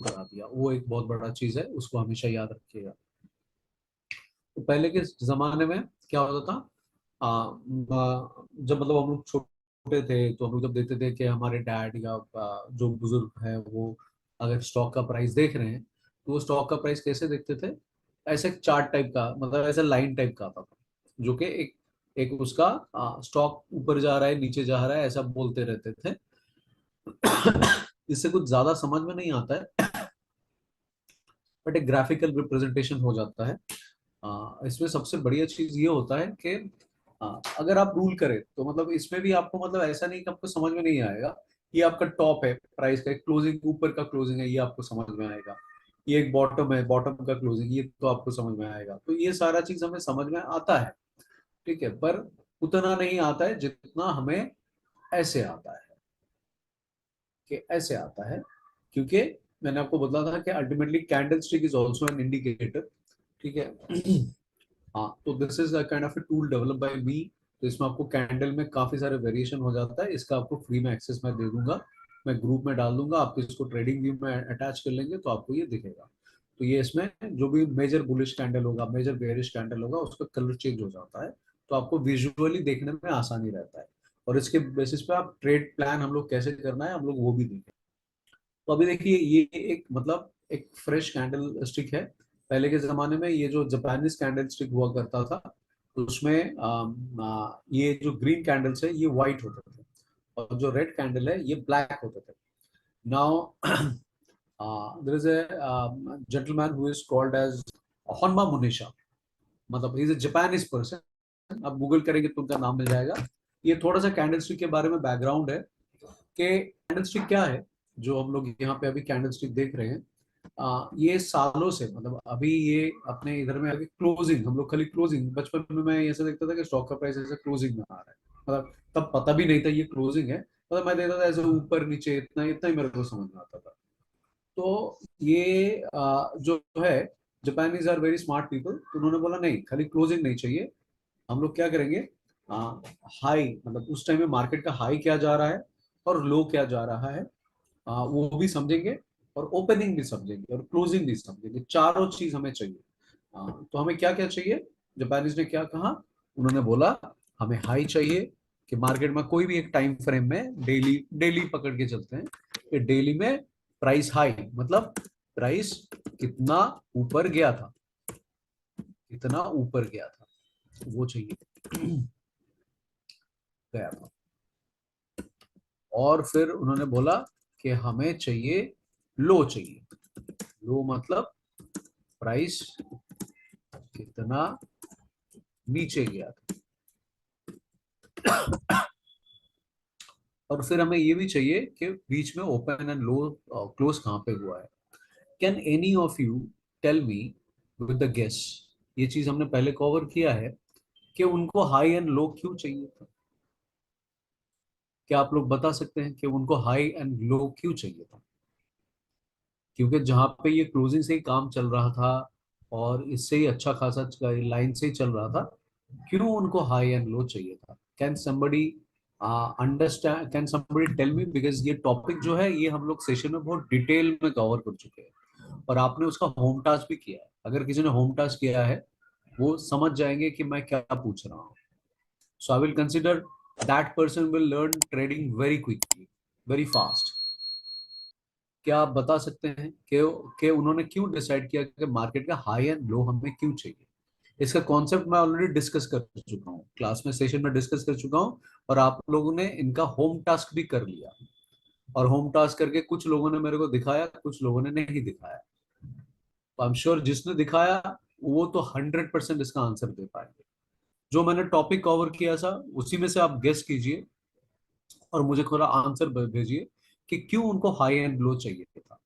करा दिया, वो एक बहुत बड़ा चीज है, उसको हमेशा याद रखिएगा। तो पहले के जमाने में क्या होता था, जब मतलब हम लोग छोटे थे तो हम लोग जब देखते थे कि हमारे डैड या जो बुजुर्ग है वो अगर स्टॉक का प्राइस देख रहे हैं, तो वो स्टॉक का प्राइस कैसे देखते थे, ऐसे चार्ट टाइप का, मतलब ऐसे लाइन टाइप का आता था, जो कि एक एक उसका स्टॉक ऊपर जा रहा है नीचे जा रहा है ऐसा बोलते रहते थे। इससे कुछ ज्यादा समझ में नहीं आता है, बट एक ग्राफिकल रिप्रेजेंटेशन हो जाता है। इसमें सबसे बढ़िया चीज ये होता है कि अगर आप रूल करें तो मतलब इसमें भी आपको मतलब ऐसा नहीं कि आपको समझ में नहीं आएगा। ये आपका टॉप है प्राइस का, क्लोजिंग ऊपर का क्लोजिंग है, ये आपको समझ में आएगा। ये एक बॉटम है, बॉटम का क्लोजिंग, ये तो आपको समझ में आएगा। तो ये सारा चीज हमें समझ में आता है, ठीक है, पर उतना नहीं आता है जितना हमें ऐसे आता है, कि ऐसे आता है। क्योंकि मैंने आपको बताया था कि ultimately candlestick is also an indicator, ठीक है। हाँ, तो this is kind of a tool develop by me. तो इसमें आपको कैंडल में काफी सारे वेरिएशन हो जाता है, इसका आपको फ्री में एक्सेस मैं दे दूंगा, मैं ग्रुप में डाल दूंगा, आप इसको ट्रेडिंग व्यू में अटैच कर लेंगे तो आपको ये दिखेगा। तो ये इसमें जो भी मेजर बुलिश कैंडल होगा, मेजर बेयरिश कैंडल होगा, उसका कलर चेंज हो जाता है, तो आपको विजुअली देखने में आसानी रहता है। और इसके बेसिस पे आप ट्रेड प्लान हम लोग कैसे करना है हम लोग वो भी देखें। तो अभी देखिए ये एक मतलब एक फ्रेश कैंडल स्टिक है। पहले के जमाने में ये जो जापानीज कैंडल स्टिक हुआ करता था, उसमें ये जो ग्रीन कैंडल्स है ये व्हाइट होते थे, और जो रेड कैंडल है ये ब्लैक होते थे। Now there is a gentleman who is called as Honma Munehisa, मतलब he is a Japanese person, आप गूगल करेंगे तो उनका नाम मिल जाएगा। ये थोड़ा सा कैंडल स्टिक के बारे में बैकग्राउंड है कि कैंडल स्टिक क्या है। जो हम लोग यहाँ पे अभी कैंडल स्टिक देख रहे हैं, ये सालों से मतलब अभी ये अपने इधर में अभी क्लोजिंग, हम लोग खाली क्लोजिंग, बचपन में मैं ऐसे देखता था कि स्टॉक का प्राइस ऐसे क्लोजिंग में आ रहा है, मतलब तब पता भी नहीं था ये क्लोजिंग है, मतलब मैं देखता था ऐसे ऊपर नीचे, इतना इतना ही मेरे को समझ में आता था। तो ये जो है, Japanese are very smart people, तो उन्होंने बोला नहीं खाली क्लोजिंग नहीं चाहिए, हम लोग क्या करेंगे, हाई मतलब उस टाइम में मार्केट का हाई क्या जा रहा है और लो क्या जा रहा है, वो भी समझेंगे, और ओपनिंग भी समझेंगे और क्लोजिंग भी समझेंगे, चारों चीज हमें चाहिए। तो हमें क्या क्या चाहिए, जापानीज ने क्या कहा, उन्होंने बोला हमें हाई चाहिए, कि मार्केट में कोई भी एक टाइम फ्रेम में डेली डेली पकड़ के चलते हैं, कि डेली में प्राइस हाई मतलब प्राइस कितना ऊपर गया था, कितना ऊपर गया था वो चाहिए। गया था। और फिर उन्होंने बोला कि हमें चाहिए लो चाहिए, लो मतलब प्राइस कितना नीचे गया था। और फिर हमें ये भी चाहिए कि बीच में ओपन एंड लो क्लोज कहाँ पे हुआ है। Can any of you tell me with the guess, ये चीज हमने पहले कवर किया है कि उनको हाई एंड लो क्यों चाहिए था। क्या आप लोग बता सकते हैं कि उनको हाई एंड लो क्यों चाहिए था। क्योंकि जहां पे ये क्लोजिंग से ही काम चल रहा था और इससे ही अच्छा खासा लाइन से ही चल रहा था, क्यों उनको हाई एंड लो चाहिए था। Can somebody understand, can somebody tell me, because ये टॉपिक जो है ये हम लोग सेशन में बहुत डिटेल में कवर कर चुके हैं, और आपने उसका होम टास्क भी किया है। अगर किसी ने होम टास्क किया है वो समझ जाएंगे कि मैं क्या पूछ रहा हूँ। So I will consider that person will learn trading very quickly, very fast. क्या आप बता सकते हैं कि उन्होंने क्यों डिसाइड किया कि मार्केट का हाई एंड लो हमें क्यों चाहिए। इसका कॉन्सेप्ट मैं ऑलरेडी डिस्कस कर चुका हूँ, क्लास में सेशन में डिस्कस कर चुका हूँ, और आप लोगों ने इनका होम टास्क भी कर लिया, और होम टास्क करके कुछ लोगों ने मेरे को दिखाया, कुछ लोगों ने नहीं दिखाया। तो आई एम श्योर जिसने दिखाया वो तो 100% इसका आंसर दे पाएंगे। जो मैंने टॉपिक कवर किया था उसी में से आप गेस कीजिए और मुझे थोड़ा आंसर भेजिए कि क्यों उनको हाई एंड लो चाहिए था।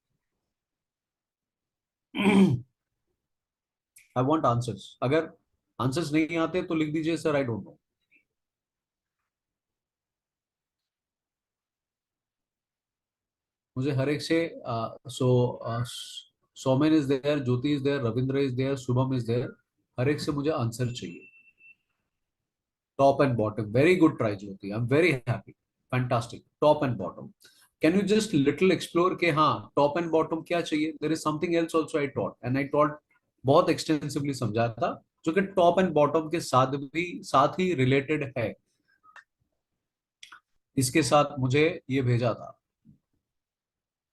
आई वॉन्ट आंसर्स, अगर आंसर्स नहीं आते तो लिख दीजिए सर आई डोंट नो। मुझे हर एक से so Soumen is there, Jyoti is there, Ravindra is there, Shubham is there, हर एक से मुझे आंसर चाहिए, top and bottom. Very good try Jyoti, I am very happy, fantastic, top and bottom. Can you just little explore के हाँ टॉप एंड बॉटम क्या चाहिए, there is something else also I taught and I taught, बहुत extensively समझाया था, जो कि top and bottom के साथ ही रिलेटेड है। इसके साथ मुझे ये भेजा था।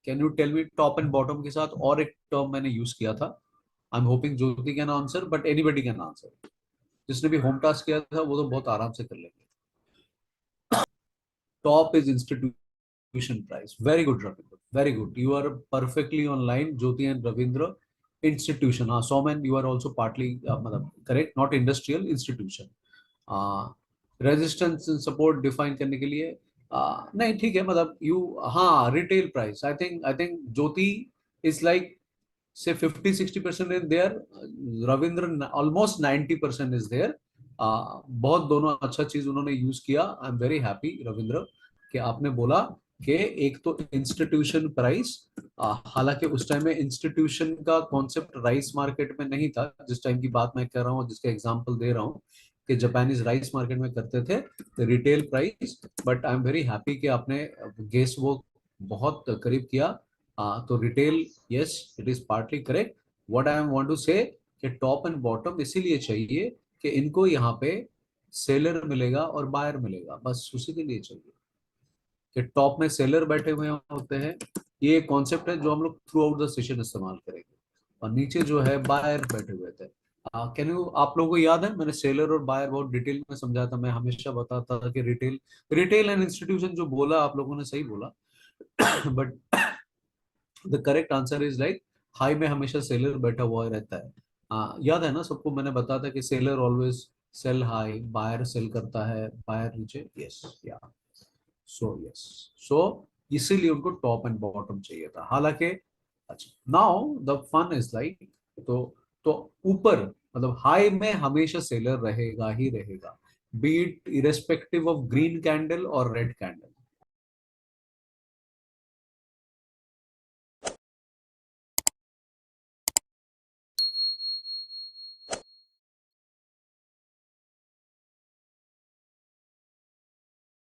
Can you tell me top and bottom के साथ और एक टर्म मैंने यूज किया था। I am hoping Jyoti can answer, but anybody can answer. जिसने भी होम टास्क किया था वो तो बहुत आराम से कर लेंगे। Top is institution price. Very good, Ravindra. Very good. You are perfectly on line, Jyoti and Ravindra. Institution. हाँ, Soman, you are also partly मतलब correct. Not industrial, institution. Resistance support define करने के लिए नहीं ठीक है, मतलब यू, हाँ retail price, I think Jyoti is like say 50-60% is there, Ravindra almost 90% is there. बहुत दोनों अच्छा चीज उन्होंने यूज किया। I am very happy Ravindra कि आपने बोला कि एक तो इंस्टीट्यूशन प्राइस, हालांकि उस टाइम में इंस्टीट्यूशन का कॉन्सेप्ट राइस मार्केट में नहीं था, जिस टाइम की बात मैं कर रहा हूँ, जिसका एग्जांपल दे रहा हूँ कि जापानीज राइस मार्केट में करते थे retail price. But I am very happy कि आपने गेस वो बहुत करीब किया। तो retail, yes it is partly correct. What I want to say कि टॉप एंड बॉटम इसीलिए चाहिए कि इनको यहाँ पे सेलर मिलेगा और बायर मिलेगा, बस उसी के लिए चाहिए कि टॉप में सेलर बैठे हुए होते हैं। ये कॉन्सेप्ट है जो हम लोग थ्रू आउट द सेशन इस्तेमाल करेंगे। और नीचे जो है बायर बैठे हुए थे। कैन यू, आप लोगों को याद है मैंने सेलर और बायर बहुत डिटेल में समझाया था। मैं हमेशा बताता था कि रिटेल रिटेल एंड इंस्टीट्यूशन जो बोला आप लोगों ने सही बोला। But the correct answer is like high में हमेशा सेलर बैठा हुआ रहता है। याद है ना सबको, मैंने बताया था कि seller always sell high, buyer sell करता है, बायर नीचे। यस, या सो यस, सो इसीलिए उनको टॉप एंड बॉटम चाहिए था। हालांकि अच्छा, now the fun is like, तो ऊपर मतलब हाई में हमेशा सेलर रहेगा ही रहेगा, B it irrespective of green candle और रेड कैंडल।